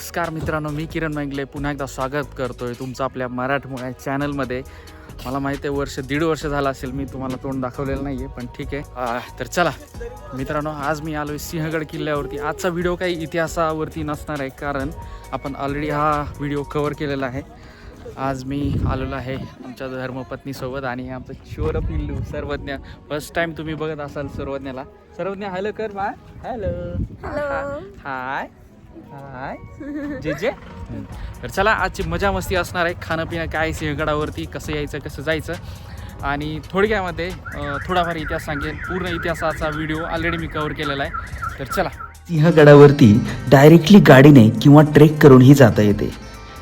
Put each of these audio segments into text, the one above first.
नमस्कार मित्रांनो, मी किरण मंगले पुन्हा एकदा स्वागत करतोय तुमचं आपल्या मराठमोळ्या चॅनलमध्ये. मला माहिती आहे दीड वर्ष झालं असेल मी तुम्हाला तोंड दाखवलेलं नाही आहे, पण ठीक आहे. तर चला मित्रांनो, आज मी आलो आहे सिंहगड किल्ल्यावरती. आजचा व्हिडिओ काही इतिहासावरती नसणार आहे, कारण आपण ऑलरेडी हा व्हिडिओ कवर केलेला आहे. आज मी आलेलो आहे आमच्या धर्मपत्नीसोबत आणि आमचं शोर पिल्लू सर्वज्ञ. फर्स्ट टाइम तुम्ही बघत असाल सर्वज्ञाला. सर्वज्ञ हॅलो कर बा. हॅलो हाय हाय जे जे. तर चला, आजची मजा मस्ती असणार आहे. खाणं पिणं काय, सिंहगडावरती कसं यायचं कसं जायचं, आणि थोडक्यामध्ये थोडाफार इतिहास सांगेन. पूर्ण इतिहासाचा व्हिडिओ ऑलरेडी मी कव्हर केलेला आहे. तर चला. सिंहगडावरती डायरेक्टली गाडीने किंवा ट्रेक करूनही जाता येते.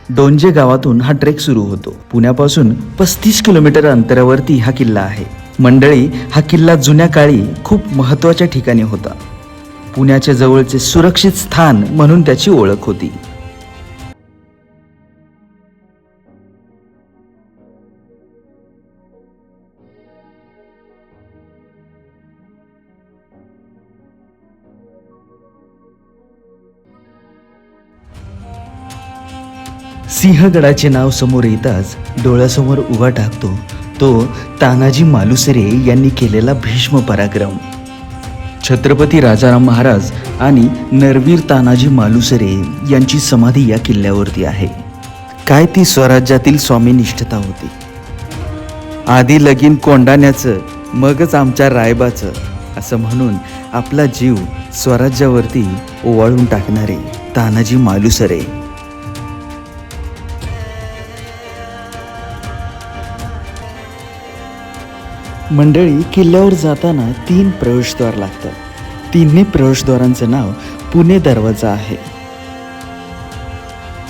डोंजे गावातून हा ट्रेक सुरू होतो. पुण्यापासून 35 किलोमीटर अंतरावरती हा किल्ला आहे. मंडळी, हा किल्ला जुन्या काळी खूप महत्त्वाच्या ठिकाणी होता. पुण्याच्या जवळचे सुरक्षित स्थान म्हणून त्याची ओळख होती. सिंहगडाचे नाव समोर येताच डोळ्यासमोर उभा टाकतो तो तानाजी मालुसरे यांनी केलेला भीष्म पराक्रम. छत्रपती राजाराम महाराज आणि नरवीर तानाजी मालुसरे यांची समाधी या किल्ल्यावरती आहे. काय ती स्वराज्यातील स्वामीनिष्ठता होती. आधी लगीन कोंडाण्याचं, मगच आमच्या रायबाचं, असं म्हणून आपला जीव स्वराज्यावरती ओवाळून टाकणारे तानाजी मालुसरे. मंडळी, किल्ल्यावर जाताना 3 प्रवेशद्वार लागतात. तिन्ही प्रवेशद्वारांचं नाव पुणे दरवाजा आहे.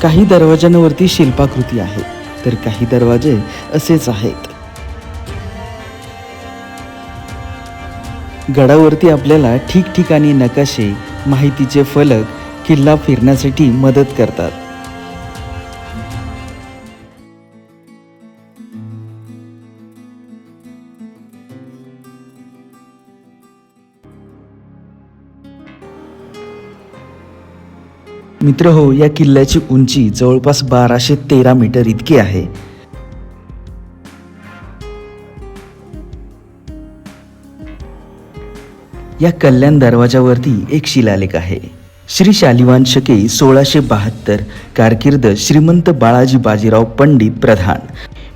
काही दरवाजांवरती शिल्पाकृती आहे, तर काही दरवाजे असेच आहेत. गडावरती आपल्याला ठिकठिकाणी नकाशे, माहितीचे फलक किल्ला फिरण्यासाठी मदत करतात. मित्र हो, या किल्ल्याची उंची जवळपास 1213 मीटर इतकी आहे. या कल्याण दरवाजावरती एक शिलालेख आहे. श्री शालिवाहन शके 1672, कारकीर्द श्रीमंत बाळाजी बाजीराव पंडित प्रधान.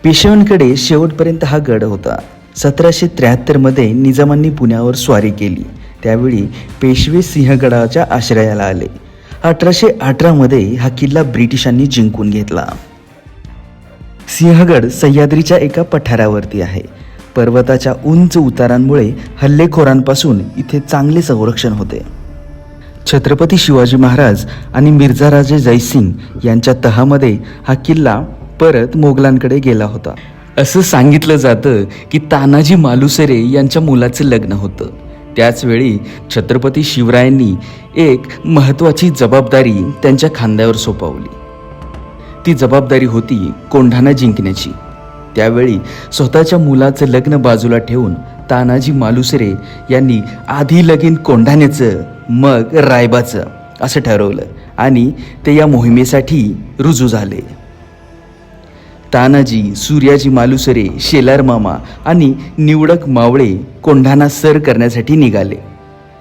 पेशव्यांकडे शेवटपर्यंत हा गड होता. 1773 मध्ये निजामांनी पुण्यावर स्वारी केली. त्यावेळी पेशवे सिंहगडाच्या आश्रयाला आले. 1818 मध्ये हा किल्ला ब्रिटिशांनी जिंकून घेतला. सिंहगड सह्याद्रीच्या एका पठारावरती आहे. पर्वताच्या उंच उतारांमुळे हल्लेखोरांपासून इथे चांगले संरक्षण होते. छत्रपती शिवाजी महाराज आणि मिर्झा राजे जयसिंग यांच्या तहामध्ये हा किल्ला परत मोगलांकडे गेला होता. असं सांगितलं जातं की तानाजी मालुसरे यांच्या मुलाचं लग्न होतं. त्याचवेळी छत्रपती शिवरायांनी एक महत्त्वाची जबाबदारी त्यांच्या खांद्यावर सोपवली. ती जबाबदारी होती कोंढाणा जिंकण्याची. त्यावेळी स्वतःच्या मुलाचं लग्न बाजूला ठेवून तानाजी मालुसरे यांनी आधी लगीन कोंढाण्याचं, मग रायबाचं असं ठरवलं आणि ते या मोहिमेसाठी रुजू झाले. तानाजी, सूर्याजी मालुसरे, शेलार मामा आणि निवडक मावळे कोंढाणा सर करण्यासाठी निघाले.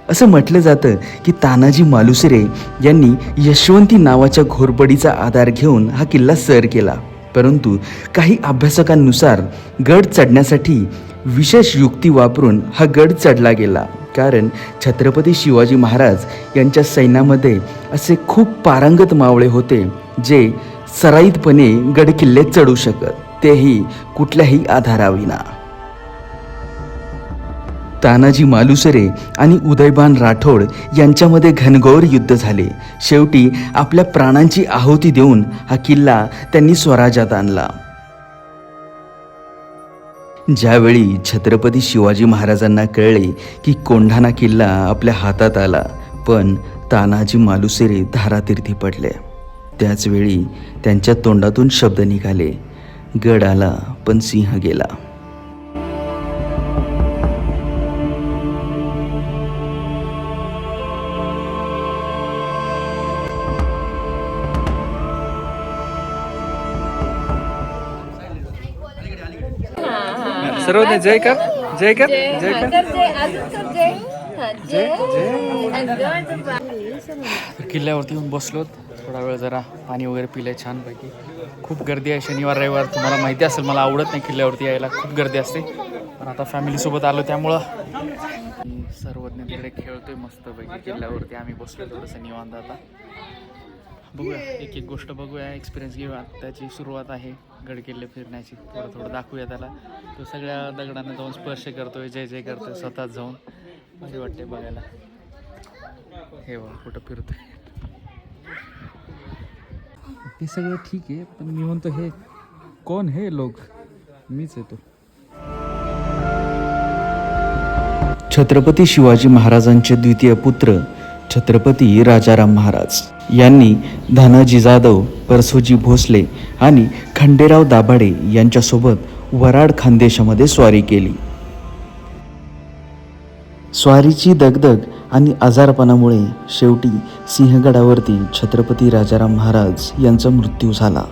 असं म्हटलं जातं की तानाजी मालुसरे यांनी यशवंती नावाच्या घोरपडीचा आधार घेऊन हा किल्ला सर केला. परंतु काही अभ्यासकांनुसार गड चढण्यासाठी विशेष युक्ती वापरून हा गड चढला गेला. कारण छत्रपती शिवाजी महाराज यांच्या सैन्यामध्ये असे खूप पारंगत मावळे होते जे सराईतपणे गड किल्ले चढू शकत, तेही कुठल्याही आधाराविना. तानाजी मालुसरे आणि उदयभान राठोड यांच्यामध्ये घनघोर युद्ध झाले. शेवटी आपल्या प्राणांची आहुती देऊन हा किल्ला त्यांनी स्वराज्यात आणला. ज्यावेळी छत्रपती शिवाजी महाराजांना कळले की कोंढाणा किल्ला आपल्या हातात आला, पण तानाजी मालुसरे धारातीर्थी पडले. त्याचवेळी त्यांच्या तोंडातून शब्द निघाले, गड आला पण सिंह गेला. सर्वज्ञ जय कर जय कर जय कर. तर किल्ल्यावरती येऊन बसलो, थोडा वेळ जरा पाणी वगैरे पिलंय छानपैकी. खूप गर्दी आहे शनिवार रविवार, तुम्हाला माहिती असेल मला आवडत नाही किल्ल्यावरती यायला, खूप गर्दी असते. पण आता फॅमिलीसोबत आलो त्यामुळं सर्वज्ञ तिकडे खेळतोय मस्तपैकी किल्ल्यावरती. आम्ही बसलो थोडंसं निवांत. आता बघूया एक एक गोष्ट बघूया, एक्सपिरियन्स घेऊया. त्याची सुरुवात आहे गड किल्ले फिरण्याची, थोडं थोडं दाखवूया त्याला. तो सगळ्या दगडांना जाऊन स्पर्श करतोय, जय जय करतोय स्वतःच जाऊन. भारी वाटते बघायला. हे बघा कुठं फिरतोय. हे सगळं ठीक आहे, पण मी म्हणतो हे कोण हे लोक? मीच येतो. छत्रपती शिवाजी महाराजांचे द्वितीय पुत्र छत्रपती राजाराम महाराज यांनी धानाजी जाधव, परसोजी भोसले आणि खंडेराव दाभाडे यांच्यासोबत वराड खानदेशामध्ये स्वारी केली. स्वारीची दगदग आणि आजारपणामुळे शेवटी सिंहगडावरती छत्रपती राजाराम महाराज यांचा मृत्यू झाला.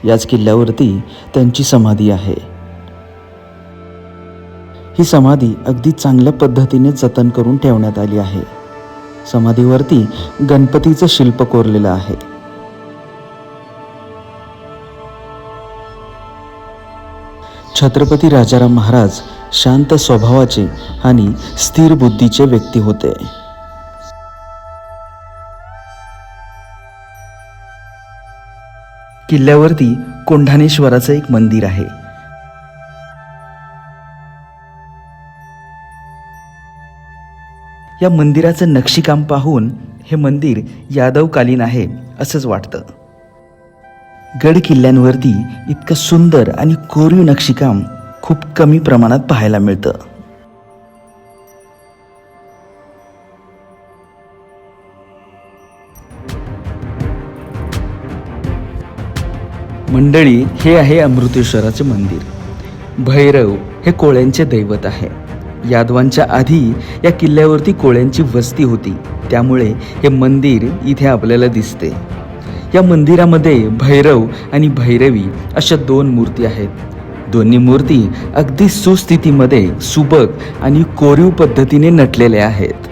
याच किल्ल्यावरती त्यांची समाधी आहे. ही समाधी अगदी चांगल्या पद्धतीने जतन करून ठेवण्यात आली आहे. समाधीवरती गणपतीचं शिल्प कोरलेलं आहे. छत्रपती राजाराम महाराज शांत स्वभावाचे आणि स्थिर बुद्धीचे व्यक्ती होते. किल्ल्यावरती कोंढाणेश्वराचं एक मंदिर आहे. या मंदिराचं नक्षीकाम पाहून हे मंदिर यादवकालीन आहे असंच वाटतं. गड किल्ल्यांवरती इतकं सुंदर आणि कोरीव नक्षीकाम खूप कमी प्रमाणात पाहायला मिळतं. मंडळी, हे आहे अमृतेश्वराचे मंदिर. भैरव हे कोळ्यांचे दैवत आहे. यादवांच्या आधी या किल्ल्यावरती कोळ्यांची वस्ती होती, त्यामुळे हे मंदिर इथे आपल्याला दिसते. या मंदिरामध्ये भैरव आणि भैरवी अशा दोन मूर्ती आहेत. दोन्ही मूर्ती अगदी सुस्थितीमध्ये सुबक आणि कोरीव पद्धतीने नटलेल्या आहेत.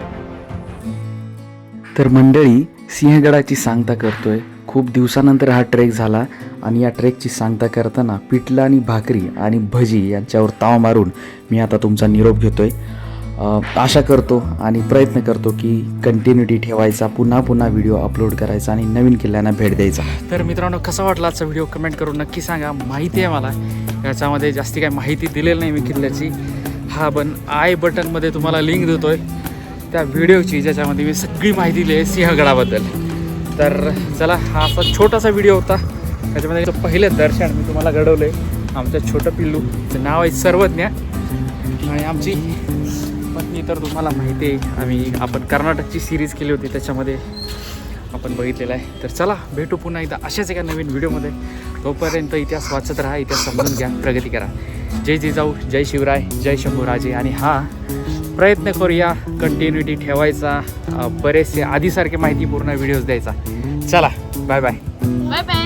तर मंडळी, सिंहगडाची सांगता करतोय. खूप दिवसानंतर हा ट्रेक झाला आणि या ट्रेकची सांगता करताना पिठलं आणि भाकरी आणि भजी यांच्यावर ताव मारून मी आता तुमचा निरोप घेतोय. आशा करतो आणि प्रयत्न करतो की कंटिन्युटी ठेवायचा, पुन्हा पुन्हा व्हिडिओ अपलोड करायचा आणि नवीन किल्ल्यांना भेट द्यायचा. तर मित्रांनो, कसा वाटला आजचा व्हिडिओ कमेंट करून नक्की सांगा. माहिती आहे मला याच्यामध्ये जास्ती काही माहिती दिलेली नाही मी किल्ल्याची. हा पण आय बटनमध्ये तुम्हाला लिंक देतोय त्या व्हिडिओची, ज्याच्यामध्ये मी सगळी माहिती दिली आहे सिंहगडाबद्दल. तर चला, हा असा छोटासा व्हिडिओ होता. त्याच्यामध्ये पहिलं दर्शन मी तुम्हाला घडवलं आहे आमचं छोटं पिल्लू. त्याचं नाव आहे सर्वज्ञ आणि आमची पत्नी. तर तुम्हाला माहिती आहे आपण कर्नाटकची सिरीज केली होती, त्याच्यामध्ये आपण बघितलेलं आहे. तर चला, भेटू पुन्हा एकदा अशाच एका नवीन व्हिडिओमध्ये. तोपर्यंत इतिहास वाचत राहा, इतिहास समजून घ्या, प्रगती करा. जय जिजाऊ, जय शिवराय, जय शंभूराजे. आणि हा प्रयत्न करूया कंटिन्युटी ठेवायचा, बरेचसे आधीसारखे माहितीपूर्ण व्हिडिओज द्यायचा. चला, बाय बाय. Bye bye.